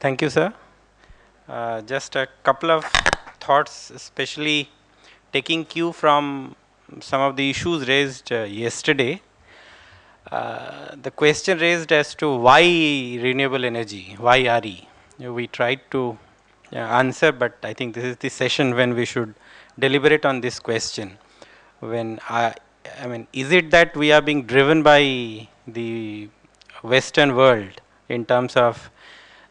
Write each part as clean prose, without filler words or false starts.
Thank you, sir. Just a couple of thoughts, especially taking cue from some of the issues raised yesterday. The question raised as to why renewable energy, why RE. We tried to answer, but I think this is the session when we should deliberate on this question. I mean, is it that we are being driven by the Western world in terms of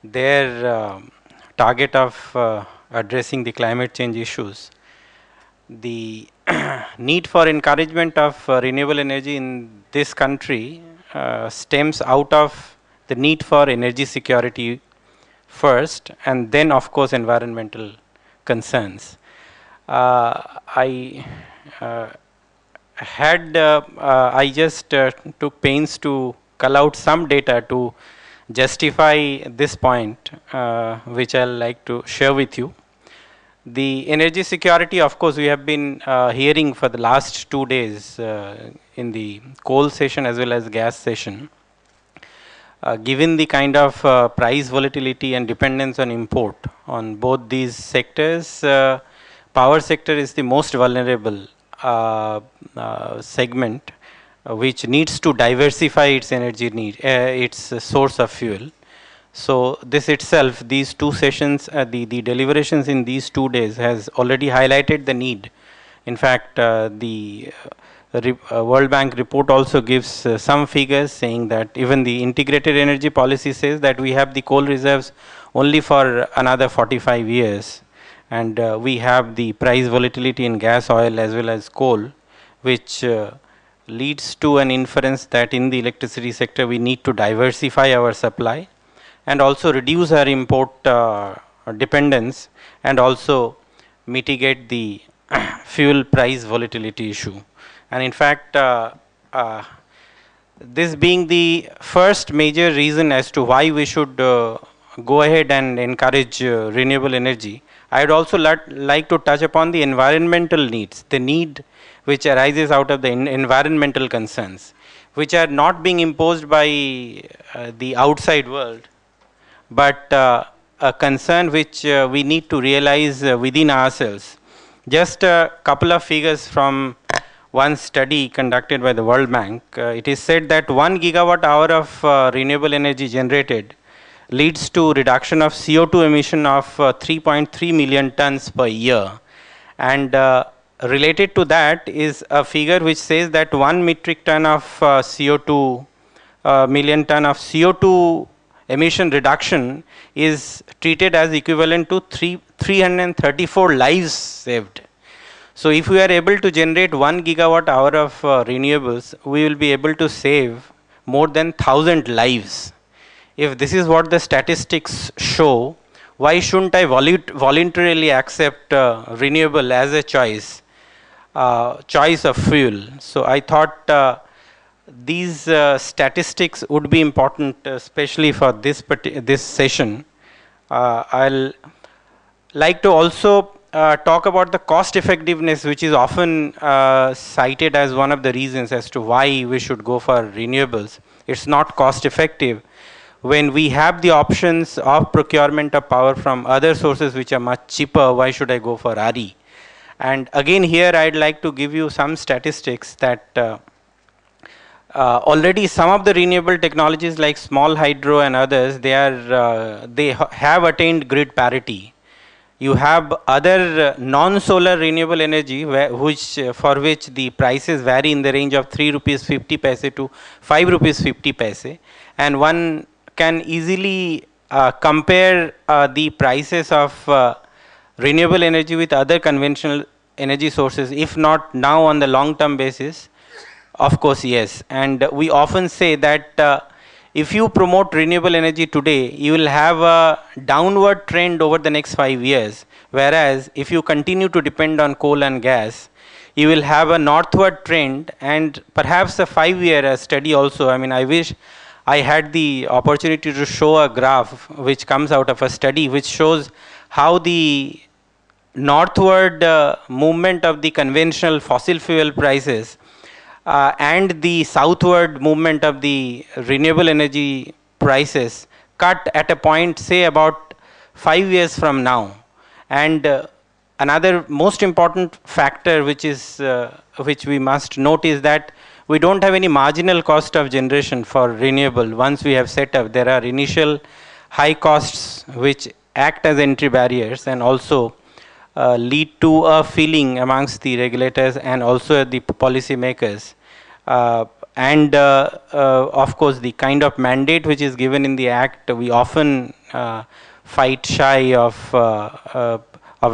their target of addressing the climate change issues? The need for encouragement of renewable energy in this country stems out of the need for energy security first, and then of course environmental concerns. I I just took pains to cull out some data to justify this point, which I'll like to share with you. The energy security, of course, we have been hearing for the last 2 days in the coal session as well as gas session. Given the kind of price volatility and dependence on import on both these sectors, power sector is the most vulnerable segment, which needs to diversify its energy need, its source of fuel. So this itself, these two sessions, the deliberations in these 2 days has already highlighted the need. In fact, the World Bank report also gives some figures saying that even the integrated energy policy says that we have the coal reserves only for another 45 years. And we have the price volatility in gas, oil as well as coal, which leads to an inference that in the electricity sector we need to diversify our supply and also reduce our import dependence and also mitigate the fuel price volatility issue. And in fact, this being the first major reason as to why we should go ahead and encourage renewable energy, I would also like to touch upon the environmental needs, the need which arises out of the environmental concerns, which are not being imposed by the outside world, but a concern which we need to realize within ourselves. Just a couple of figures from one study conducted by the World Bank. It is said that 1 gigawatt hour of renewable energy generated leads to reduction of CO2 emission of 3.3 million tons per year. And related to that is a figure which says that 1 metric ton of CO2, million ton of CO2 emission reduction is treated as equivalent to 334 lives saved. So if we are able to generate 1 gigawatt hour of renewables, we will be able to save more than 1,000 lives. If this is what the statistics show, why shouldn't I voluntarily accept renewable as a choice of fuel? So I thought these statistics would be important, especially for this session. I'll like to also talk about the cost effectiveness, which is often cited as one of the reasons as to why we should go for renewables. It's not cost effective. When we have the options of procurement of power from other sources which are much cheaper, why should I go for RE? And again here I'd like to give you some statistics that already some of the renewable technologies like small hydro and others, they have attained grid parity. You have other non-solar renewable energy for which the prices vary in the range of 3 rupees 50 paise to 5 rupees 50 paise, and one can easily compare the prices of renewable energy with other conventional energy sources, if not now on the long term basis. Of course, yes. And we often say that if you promote renewable energy today, you will have a downward trend over the next 5 years. Whereas if you continue to depend on coal and gas, you will have a northward trend and perhaps a 5-year study also. I mean, I wish I had the opportunity to show a graph which comes out of a study which shows how the northward movement of the conventional fossil fuel prices and the southward movement of the renewable energy prices cut at a point, say about 5 years from now. And another most important factor which we must note is that we don't have any marginal cost of generation for renewable once we have set up. There are initial high costs which act as entry barriers and also lead to a feeling amongst the regulators and also the policy makers. Of course, the kind of mandate which is given in the Act, we often fight shy of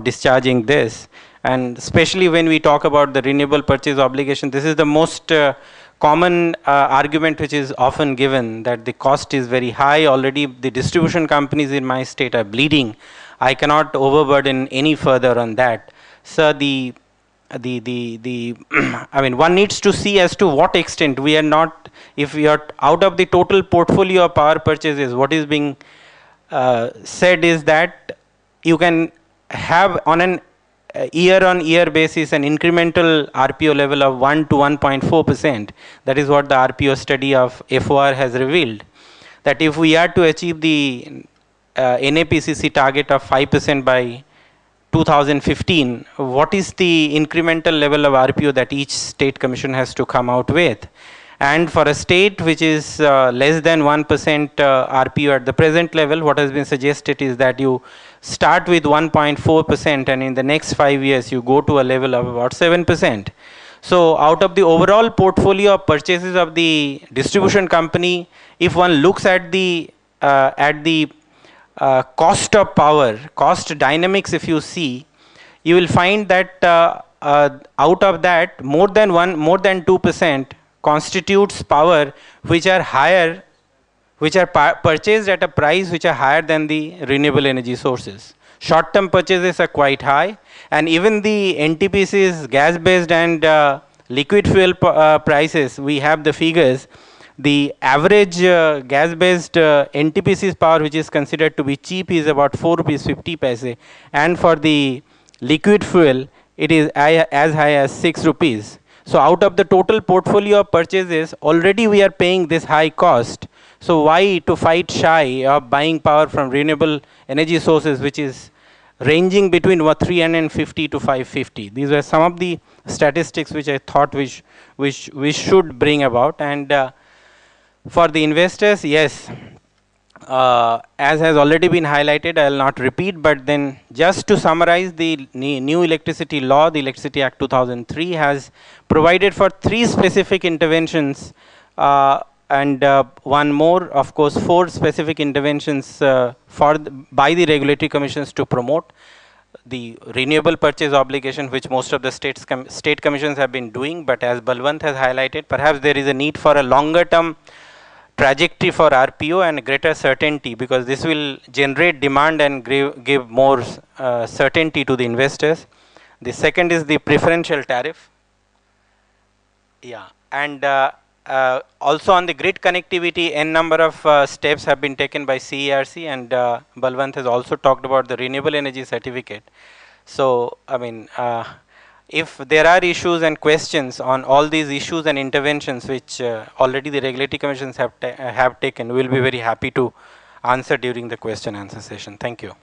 discharging this. And especially when we talk about the renewable purchase obligation, this is the most common argument which is often given, that the cost is very high. Already the distribution companies in my state are bleeding. I cannot overburden any further on that. So I mean, one needs to see as to what extent we are not, if we are out of the total portfolio of power purchases, what is being said is that you can have on an year-on-year basis an incremental RPO level of 1 to 1.4%. That is what the RPO study of FOR has revealed. That if we are to achieve the NAPCC target of 5% by 2015, what is the incremental level of RPO that each state commission has to come out with? And for a state which is less than 1% RPO at the present level, what has been suggested is that you start with 1.4% and in the next 5 years you go to a level of about 7%. So out of the overall portfolio of purchases of the distribution company, if one looks at the cost of power, cost dynamics, if you see, you will find that out of that, more than 2% constitutes power which are higher, which are purchased at a price which are higher than the renewable energy sources. Short-term purchases are quite high, and even the NTPC's gas-based and liquid fuel prices, we have the figures. The average gas-based NTPC's power, which is considered to be cheap, is about 4 rupees 50 paise, and for the liquid fuel, it is as high as 6 rupees. So out of the total portfolio of purchases, already we are paying this high cost. So why to fight shy of buying power from renewable energy sources, which is ranging between 350 to 550? These were some of the statistics which I thought we should bring about. And for the investors, yes, as has already been highlighted, I will not repeat, but then just to summarize, the new electricity law, the Electricity Act 2003, has provided for 3 specific interventions and one more, of course, 4 specific interventions by the regulatory commissions to promote the renewable purchase obligation, which most of the state commissions have been doing. But as Balwant has highlighted, perhaps there is a need for a longer term trajectory for RPO and greater certainty, because this will generate demand and give more certainty to the investors. The second is the preferential tariff. Yeah, and also on the grid connectivity, n number of steps have been taken by CERC, and Balwant has also talked about the renewable energy certificate. So, I mean, if there are issues and questions on all these issues and interventions which already the regulatory commissions have taken, we will be very happy to answer during the question answer session. Thank you.